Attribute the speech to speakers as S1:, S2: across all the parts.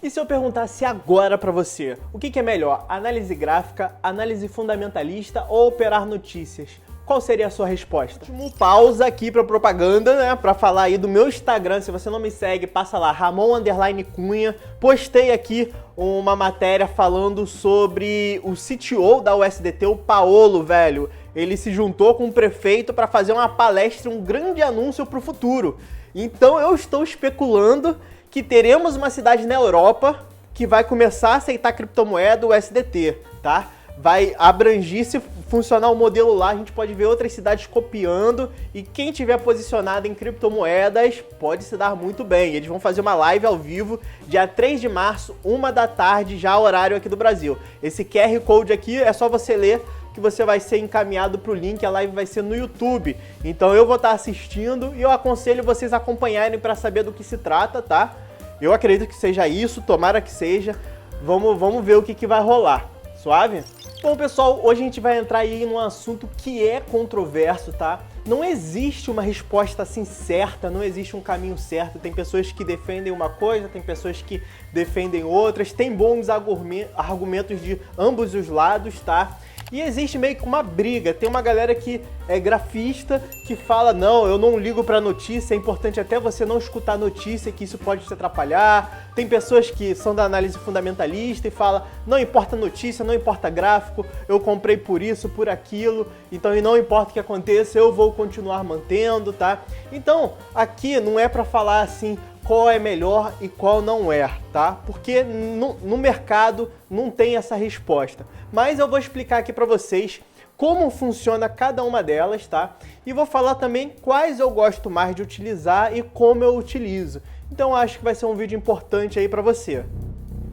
S1: E se eu perguntasse agora pra você, o que é melhor, análise gráfica, análise fundamentalista ou operar notícias? Qual seria a sua resposta? Pausa aqui pra propaganda, né? Pra falar aí do meu Instagram. Se você não me segue, passa lá, Ramon_Cunha. Postei aqui uma matéria falando sobre o CTO da USDT, o Paolo, velho. Ele se juntou com o prefeito para fazer uma palestra, um grande anúncio pro futuro. Então eu estou especulando que teremos uma cidade na Europa que vai começar a aceitar a criptomoeda, o USDT, tá? Vai abranger, se funcionar o modelo lá, a gente pode ver outras cidades copiando e quem tiver posicionado em criptomoedas pode se dar muito bem. Eles vão fazer uma live ao vivo dia 3 de março, 1 da tarde, já horário aqui do Brasil. Esse QR Code aqui é só você ler que você vai ser encaminhado para o link, a live vai ser no YouTube. Então eu vou estar assistindo e eu aconselho vocês a acompanharem para saber do que se trata, tá? Eu acredito que seja isso, tomara que seja. Vamos ver o que vai rolar. Suave? Bom, pessoal, hoje a gente vai entrar aí num assunto que é controverso, tá? Não existe uma resposta assim certa, não existe um caminho certo. Tem pessoas que defendem uma coisa, tem pessoas que defendem outras, tem bons argumentos de ambos os lados, tá? E existe meio que uma briga, tem uma galera que é grafista, que fala, não, eu não ligo pra notícia, é importante até você não escutar notícia, que isso pode te atrapalhar. Tem pessoas que são da análise fundamentalista e falam, não importa notícia, não importa gráfico, eu comprei por isso, por aquilo, então e não importa o que aconteça, eu vou continuar mantendo, tá? Então, aqui não é pra falar assim, qual é melhor e qual não é, tá? Porque no mercado não tem essa resposta. Mas eu vou explicar aqui para vocês como funciona cada uma delas, tá? E vou falar também quais eu gosto mais de utilizar e como eu utilizo. Então acho que vai ser um vídeo importante aí para você.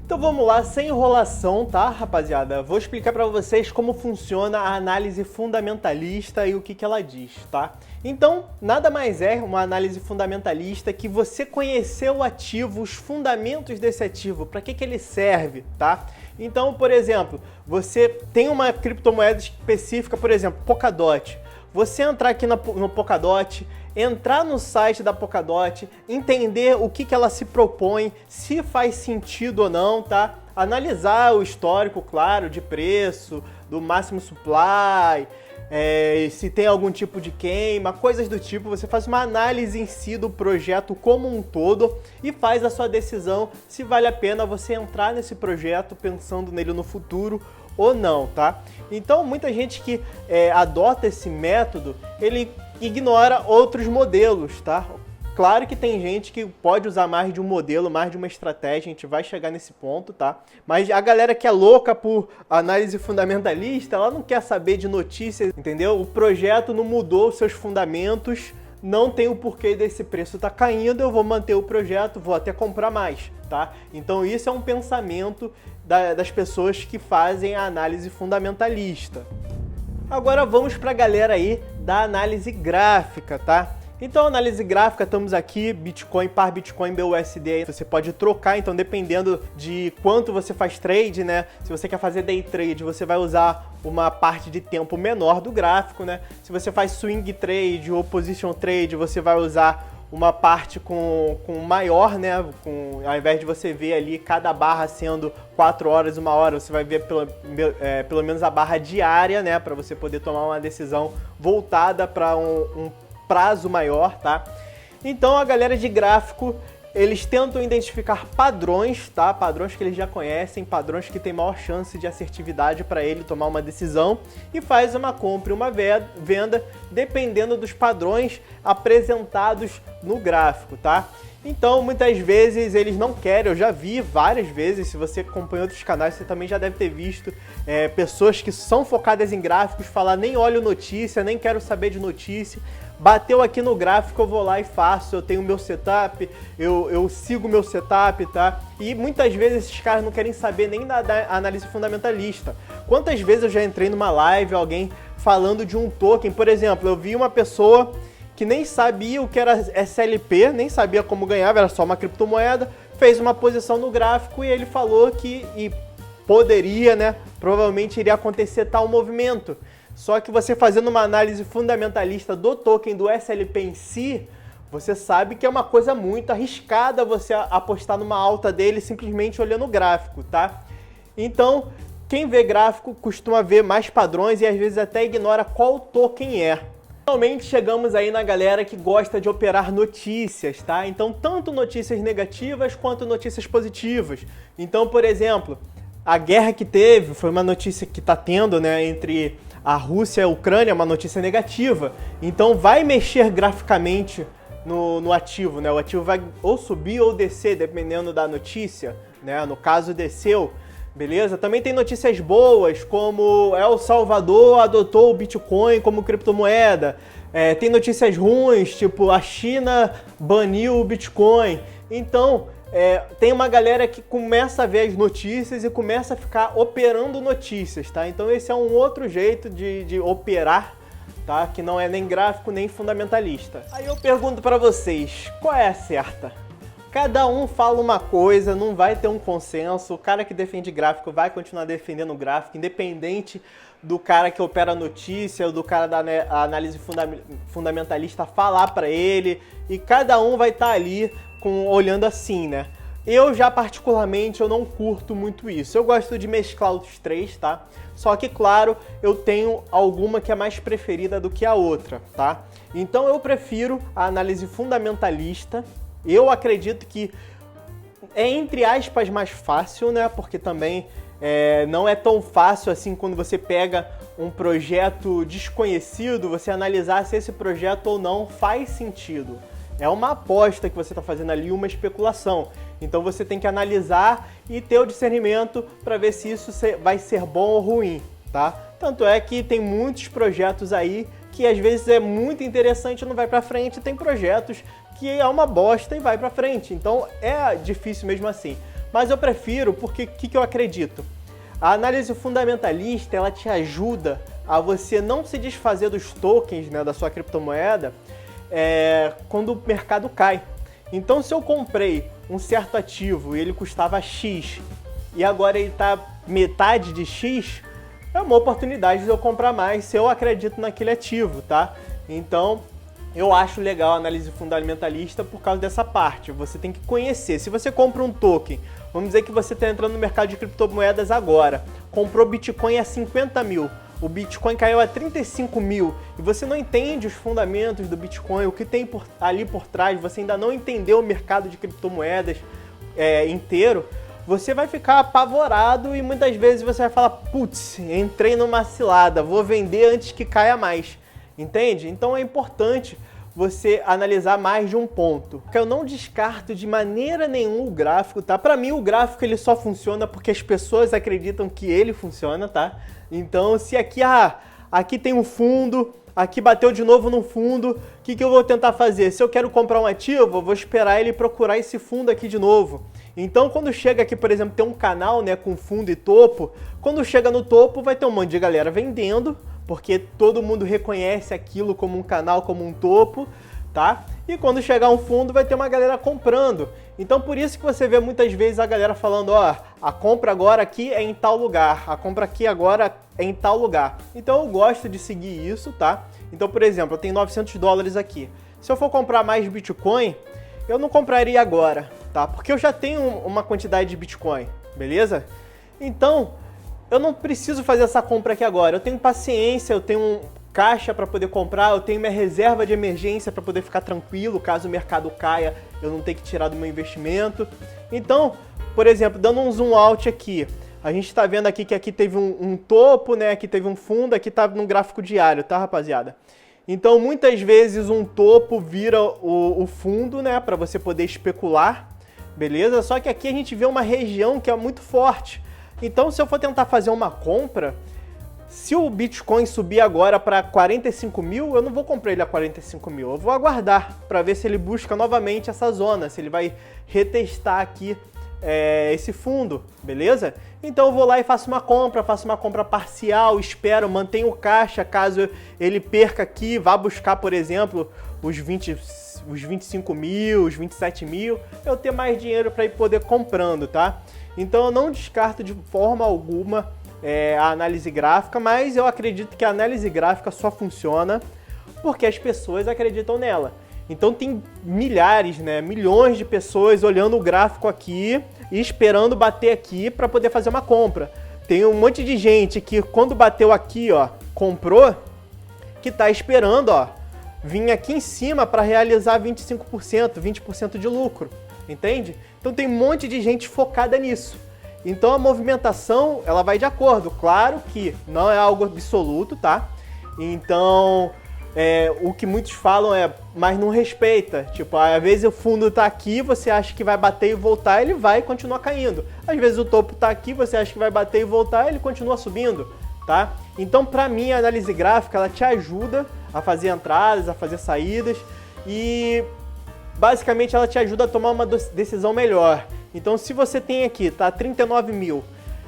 S1: Então vamos lá, sem enrolação, tá, rapaziada? Vou explicar para vocês como funciona a análise fundamentalista e o que ela diz, tá? Então, nada mais é uma análise fundamentalista que você conhecer o ativo, os fundamentos desse ativo, para que ele serve, tá? Então, por exemplo, você tem uma criptomoeda específica, por exemplo, Polkadot. Você entrar aqui no Polkadot, entrar no site da Polkadot, entender o que ela se propõe, se faz sentido ou não, tá? Analisar o histórico, claro, de preço, do máximo supply, se tem algum tipo de queima, coisas do tipo. Você faz uma análise em si do projeto como um todo e faz a sua decisão se vale a pena você entrar nesse projeto pensando nele no futuro ou não, tá? Então, muita gente que adota esse método, ele ignora outros modelos, tá? Claro que tem gente que pode usar mais de um modelo, mais de uma estratégia, a gente vai chegar nesse ponto, tá? Mas a galera que é louca por análise fundamentalista, ela não quer saber de notícias, entendeu? O projeto não mudou os seus fundamentos, não tem o porquê desse preço tá caindo, eu vou manter o projeto, vou até comprar mais, tá? Então isso é um pensamento das pessoas que fazem a análise fundamentalista. Agora vamos para a galera aí da análise gráfica, tá? Então, análise gráfica, estamos aqui, Bitcoin par Bitcoin BUSD, você pode trocar, então dependendo de quanto você faz trade, né? Se você quer fazer day trade, você vai usar uma parte de tempo menor do gráfico, né? Se você faz swing trade ou position trade, você vai usar uma parte com maior, né? Ao invés de você ver ali cada barra sendo 4 horas, 1 hora, você vai ver pelo menos a barra diária, né? Para você poder tomar uma decisão voltada para um prazo maior, tá? Então a galera de gráfico, eles tentam identificar padrões, tá? Padrões que eles já conhecem, padrões que tem maior chance de assertividade para ele tomar uma decisão e faz uma compra e uma venda dependendo dos padrões apresentados no gráfico, tá? Então, muitas vezes eles não querem, eu já vi várias vezes, se você acompanha outros canais, você também já deve ter visto pessoas que são focadas em gráficos falar, nem olho notícia, nem quero saber de notícia, bateu aqui no gráfico, eu vou lá e faço, eu tenho meu setup, eu sigo meu setup, tá? E muitas vezes esses caras não querem saber nem da análise fundamentalista. Quantas vezes eu já entrei numa live, alguém falando de um token, por exemplo, eu vi uma pessoa que nem sabia o que era SLP, nem sabia como ganhava, era só uma criptomoeda, fez uma posição no gráfico e ele falou que poderia, né, provavelmente iria acontecer tal movimento. Só que você fazendo uma análise fundamentalista do token do SLP em si, você sabe que é uma coisa muito arriscada você apostar numa alta dele simplesmente olhando o gráfico, tá? Então, quem vê gráfico costuma ver mais padrões e às vezes até ignora qual token é. Finalmente chegamos aí na galera que gosta de operar notícias, tá? Então, tanto notícias negativas quanto notícias positivas. Então, por exemplo, a guerra que teve foi uma notícia que tá tendo, né, entre a Rússia e a Ucrânia, uma notícia negativa. Então, vai mexer graficamente no ativo, né? O ativo vai ou subir ou descer, dependendo da notícia, né? No caso, desceu. Beleza? Também tem notícias boas, como El Salvador adotou o Bitcoin como criptomoeda. Tem notícias ruins, tipo a China baniu o Bitcoin. Então, tem uma galera que começa a ver as notícias e começa a ficar operando notícias, tá? Então esse é um outro jeito de operar, tá? Que não é nem gráfico nem fundamentalista. Aí eu pergunto para vocês, qual é a certa? Cada um fala uma coisa, não vai ter um consenso. O cara que defende gráfico vai continuar defendendo o gráfico, independente do cara que opera notícia ou do cara da análise fundamentalista falar para ele. E cada um vai estar ali olhando assim, né? Eu já particularmente eu não curto muito isso. Eu gosto de mesclar os três, tá? Só que, claro, eu tenho alguma que é mais preferida do que a outra, tá? Então eu prefiro a análise fundamentalista. Eu acredito que é, entre aspas, mais fácil, né? Porque também não é tão fácil assim quando você pega um projeto desconhecido, você analisar se esse projeto ou não faz sentido. É uma aposta que você está fazendo ali, uma especulação. Então você tem que analisar e ter o discernimento para ver se isso vai ser bom ou ruim, tá? Tanto é que tem muitos projetos aí que às vezes é muito interessante e não vai para frente, tem projetos que é uma bosta e vai para frente. Então é difícil mesmo assim. Mas eu prefiro porque o que eu acredito? A análise fundamentalista, ela te ajuda a você não se desfazer dos tokens, né, da sua criptomoeda quando o mercado cai. Então, se eu comprei um certo ativo e ele custava X e agora ele está metade de X, é uma oportunidade de eu comprar mais se eu acredito naquele ativo, tá? Então, eu acho legal a análise fundamentalista por causa dessa parte. Você tem que conhecer. Se você compra um token, vamos dizer que você está entrando no mercado de criptomoedas agora, comprou Bitcoin a 50 mil, o Bitcoin caiu a 35 mil e você não entende os fundamentos do Bitcoin, o que tem ali por trás, você ainda não entendeu o mercado de criptomoedas inteiro, você vai ficar apavorado e muitas vezes você vai falar, putz, entrei numa cilada, vou vender antes que caia mais. Entende? Então é importante você analisar mais de um ponto. Eu não descarto de maneira nenhuma o gráfico, tá? Para mim o gráfico ele só funciona porque as pessoas acreditam que ele funciona, tá? Então se aqui tem um fundo, aqui bateu de novo no fundo, o que eu vou tentar fazer? Se eu quero comprar um ativo, eu vou esperar ele procurar esse fundo aqui de novo. Então quando chega aqui, por exemplo, tem um canal, né, com fundo e topo, quando chega no topo vai ter um monte de galera vendendo, porque todo mundo reconhece aquilo como um canal, como um topo, tá? E quando chegar um fundo vai ter uma galera comprando. Então por isso que você vê muitas vezes a galera falando, ó, a compra agora aqui é em tal lugar, a compra aqui agora é em tal lugar. Então eu gosto de seguir isso, tá? Então, por exemplo, eu tenho 900 dólares aqui. Se eu for comprar mais Bitcoin, eu não compraria agora, tá? Porque eu já tenho uma quantidade de Bitcoin, beleza? Então, eu não preciso fazer essa compra aqui agora. Eu tenho paciência, eu tenho um caixa para poder comprar, eu tenho minha reserva de emergência para poder ficar tranquilo, caso o mercado caia, eu não ter que tirar do meu investimento. Então, por exemplo, dando um zoom out aqui, a gente está vendo aqui que aqui teve um topo, né? Aqui teve um fundo, aqui tá no gráfico diário, tá, rapaziada? Então, muitas vezes um topo vira o fundo, né? Para você poder especular, beleza? Só que aqui a gente vê uma região que é muito forte. Então, se eu for tentar fazer uma compra, se o Bitcoin subir agora para 45 mil, eu não vou comprar ele a 45 mil. Eu vou aguardar para ver se ele busca novamente essa zona, se ele vai retestar aqui esse fundo, beleza? Então eu vou lá e faço uma compra parcial, espero, mantenho o caixa, caso ele perca aqui, vá buscar, por exemplo, os 25 mil, os 27 mil, eu ter mais dinheiro para ir poder comprando, tá? Então eu não descarto de forma alguma a análise gráfica, mas eu acredito que a análise gráfica só funciona porque as pessoas acreditam nela. Então tem milhares, né, milhões de pessoas olhando o gráfico aqui e esperando bater aqui para poder fazer uma compra. Tem um monte de gente que quando bateu aqui, ó, comprou, que tá esperando, ó, vir aqui em cima para realizar 25%, 20% de lucro, entende? Então tem um monte de gente focada nisso. Então a movimentação, ela vai de acordo. Claro que não é algo absoluto, tá? Então, o que muitos falam mas não respeita. Tipo, às vezes o fundo tá aqui, você acha que vai bater e voltar, ele vai continuar caindo. Às vezes o topo tá aqui, você acha que vai bater e voltar, ele continua subindo, tá? Então, pra mim, a análise gráfica, ela te ajuda a fazer entradas, a fazer saídas e basicamente ela te ajuda a tomar uma decisão melhor. Então, se você tem aqui, tá, 39 mil,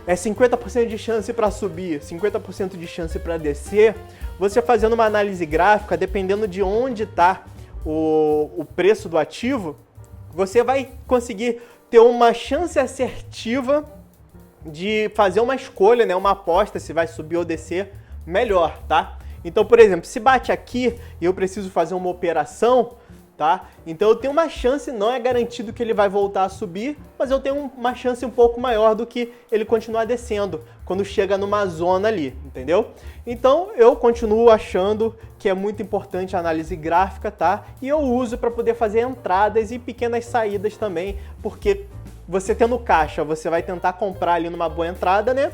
S1: 50% de chance para subir, 50% de chance para descer, você fazendo uma análise gráfica, dependendo de onde está o preço do ativo, você vai conseguir ter uma chance assertiva de fazer uma escolha, né, uma aposta se vai subir ou descer melhor, tá? Então, por exemplo, se bate aqui e eu preciso fazer uma operação, tá? Então eu tenho uma chance, não é garantido que ele vai voltar a subir, mas eu tenho uma chance um pouco maior do que ele continuar descendo quando chega numa zona ali, entendeu? Então eu continuo achando que é muito importante a análise gráfica, tá? E eu uso para poder fazer entradas e pequenas saídas também, porque você tendo caixa, você vai tentar comprar ali numa boa entrada, né?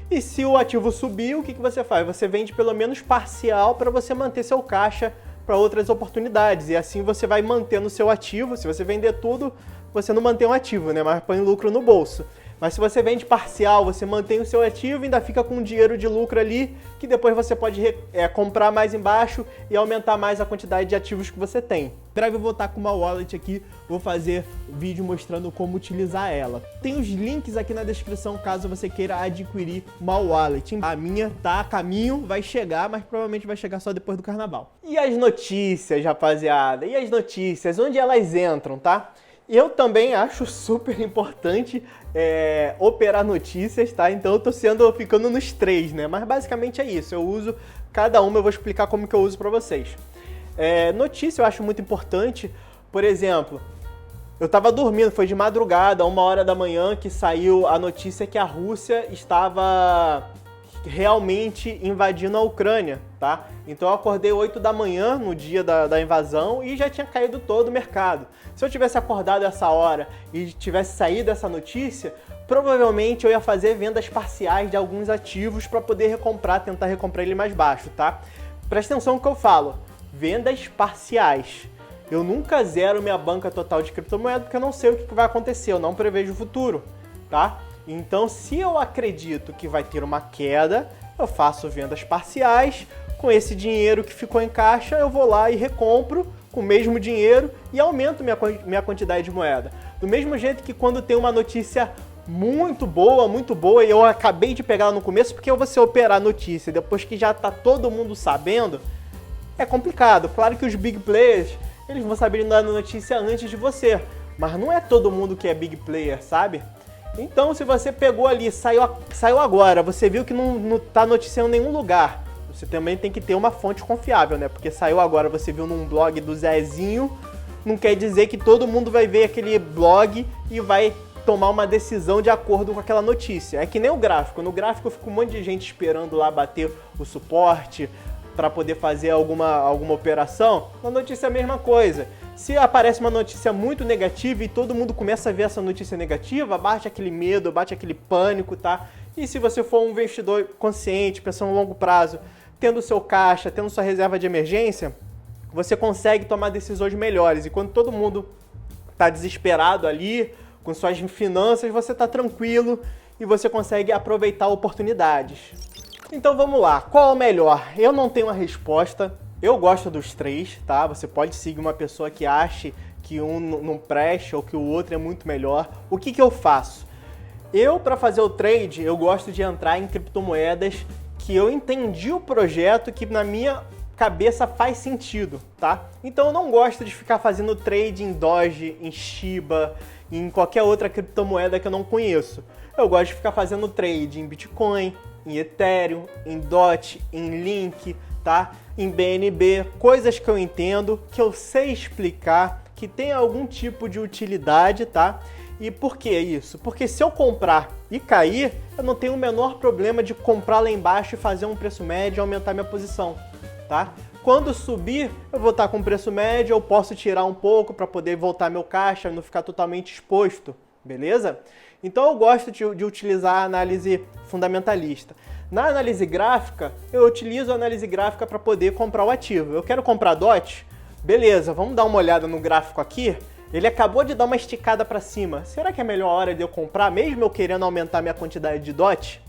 S1: E se o ativo subir, o que você faz? Você vende pelo menos parcial para você manter seu caixa para outras oportunidades, e assim você vai mantendo o seu ativo. Se você vender tudo, você não mantém um ativo, né? Mas põe lucro no bolso. Mas se você vende parcial, você mantém o seu ativo e ainda fica com dinheiro de lucro ali, que depois você pode comprar mais embaixo e aumentar mais a quantidade de ativos que você tem. Em breve eu vou estar com uma wallet aqui, vou fazer vídeo mostrando como utilizar ela. Tem os links aqui na descrição caso você queira adquirir uma wallet. A minha tá a caminho, vai chegar, mas provavelmente vai chegar só depois do carnaval. E as notícias, rapaziada? E as notícias? Onde elas entram, tá? Eu também acho super importante operar notícias, tá? Então eu tô ficando nos 3, né? Mas basicamente é isso, eu uso cada uma, eu vou explicar como que eu uso pra vocês. Notícia eu acho muito importante, por exemplo, eu tava dormindo, foi de madrugada, 1h da manhã, que saiu a notícia que a Rússia estava realmente invadindo a Ucrânia, tá? Então eu acordei 8 da manhã no dia da invasão e já tinha caído todo o mercado. Se eu tivesse acordado essa hora e tivesse saído essa notícia, provavelmente eu ia fazer vendas parciais de alguns ativos para poder tentar recomprar ele mais baixo, tá? Presta atenção no que eu falo, vendas parciais. Eu nunca zero minha banca total de criptomoeda porque eu não sei o que vai acontecer, eu não prevejo o futuro, tá? Então, se eu acredito que vai ter uma queda, eu faço vendas parciais. Com esse dinheiro que ficou em caixa, eu vou lá e recompro com o mesmo dinheiro e aumento minha quantidade de moeda. Do mesmo jeito que quando tem uma notícia muito boa, e eu acabei de pegar ela no começo, porque você operar a notícia depois que já tá todo mundo sabendo, é complicado. Claro que os big players, eles vão saber dar a notícia antes de você, mas não é todo mundo que é big player, sabe? Então, se você pegou ali, saiu agora, você viu que não tá noticiando em nenhum lugar, você também tem que ter uma fonte confiável, né? Porque saiu agora, você viu num blog do Zezinho, não quer dizer que todo mundo vai ver aquele blog e vai tomar uma decisão de acordo com aquela notícia. É que nem o gráfico. No gráfico fica um monte de gente esperando lá bater o suporte para poder fazer alguma operação. Na notícia é a mesma coisa. Se aparece uma notícia muito negativa e todo mundo começa a ver essa notícia negativa, bate aquele medo, bate aquele pânico, tá? E se você for um investidor consciente, pensando a longo prazo, tendo seu caixa, tendo sua reserva de emergência, você consegue tomar decisões melhores. E quando todo mundo está desesperado ali, com suas finanças, você está tranquilo e você consegue aproveitar oportunidades. Então vamos lá, qual é o melhor? Eu não tenho uma resposta. Eu gosto dos 3, tá? Você pode seguir uma pessoa que ache que um não presta ou que o outro é muito melhor. O que eu faço? Eu, para fazer o trade, eu gosto de entrar em criptomoedas que eu entendi o projeto, que na minha cabeça faz sentido, tá? Então eu não gosto de ficar fazendo trade em Doge, em Shiba, em qualquer outra criptomoeda que eu não conheço. Eu gosto de ficar fazendo trade em Bitcoin, em Ethereum, em DOT, em Link, tá? Em BNB, coisas que eu entendo, que eu sei explicar, que tem algum tipo de utilidade, tá? E por que isso? Porque se eu comprar e cair, eu não tenho o menor problema de comprar lá embaixo e fazer um preço médio e aumentar minha posição, tá? Quando subir, eu vou estar com preço médio, eu posso tirar um pouco para poder voltar meu caixa, não ficar totalmente exposto, beleza? Então eu gosto de utilizar a análise fundamentalista. Na análise gráfica, eu utilizo a análise gráfica para poder comprar o ativo. Eu quero comprar DOT? Beleza, vamos dar uma olhada no gráfico aqui. Ele acabou de dar uma esticada para cima. Será que é a melhor hora de eu comprar, mesmo eu querendo aumentar minha quantidade de DOT?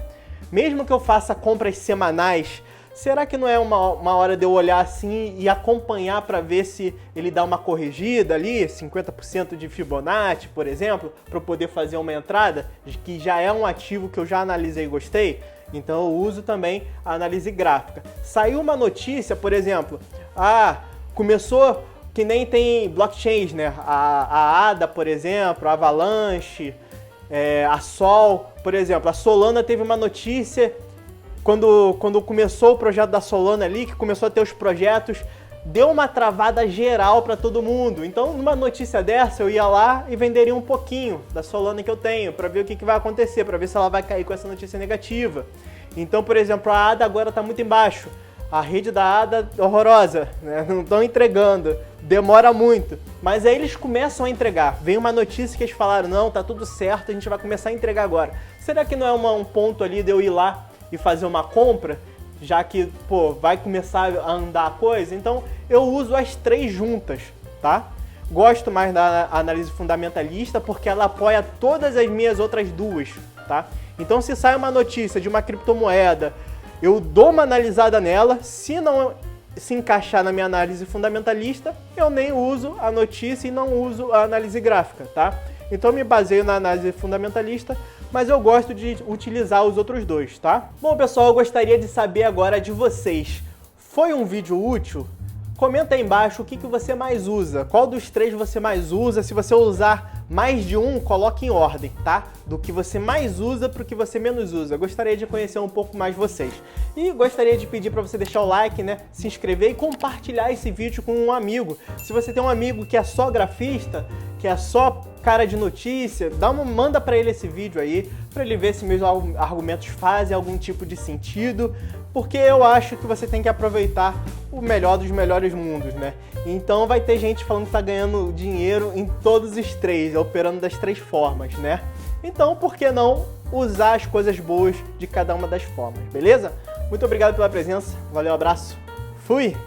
S1: Mesmo que eu faça compras semanais, será que não é uma hora de eu olhar assim e acompanhar para ver se ele dá uma corrigida ali, 50% de Fibonacci, por exemplo, para eu poder fazer uma entrada, que já é um ativo que eu já analisei e gostei? Então eu uso também a análise gráfica. Saiu uma notícia, por exemplo, começou, que nem tem blockchains, né? A ADA, por exemplo, a Avalanche, a Sol, por exemplo. A Solana teve uma notícia quando começou o projeto da Solana ali, que começou a ter os projetos, deu uma travada geral para todo mundo. Então, numa notícia dessa, eu ia lá e venderia um pouquinho da Solana que eu tenho, para ver o que vai acontecer, para ver se ela vai cair com essa notícia negativa. Então, por exemplo, a ADA agora está muito embaixo. A rede da ADA é horrorosa, né? Não estão entregando, demora muito. Mas aí eles começam a entregar. Vem uma notícia que eles falaram, não, tá tudo certo, a gente vai começar a entregar agora. Será que não é um ponto ali de eu ir lá e fazer uma compra? Já que, vai começar a andar a coisa? Então, eu uso as três juntas, tá? Gosto mais da análise fundamentalista porque ela apoia todas as minhas outras duas, tá? Então, se sai uma notícia de uma criptomoeda, eu dou uma analisada nela, se não se encaixar na minha análise fundamentalista, eu nem uso a notícia e não uso a análise gráfica, tá? Então eu me baseio na análise fundamentalista, mas eu gosto de utilizar os outros dois, tá? Bom, pessoal, eu gostaria de saber agora de vocês. Foi um vídeo útil? Comenta aí embaixo o que você mais usa, qual dos três você mais usa. Se você usar mais de um, coloque em ordem, tá? Do que você mais usa para o que você menos usa. Gostaria de conhecer um pouco mais vocês. E gostaria de pedir para você deixar o like, né? Se inscrever e compartilhar esse vídeo com um amigo. Se você tem um amigo que é só grafista, que é só cara de notícia, manda para ele esse vídeo aí, para ele ver se meus argumentos fazem algum tipo de sentido, porque eu acho que você tem que aproveitar o melhor dos melhores mundos, né? Então vai ter gente falando que tá ganhando dinheiro em todos os três, operando das três formas, né? Então, por que não usar as coisas boas de cada uma das formas, beleza? Muito obrigado pela presença, valeu, abraço, fui!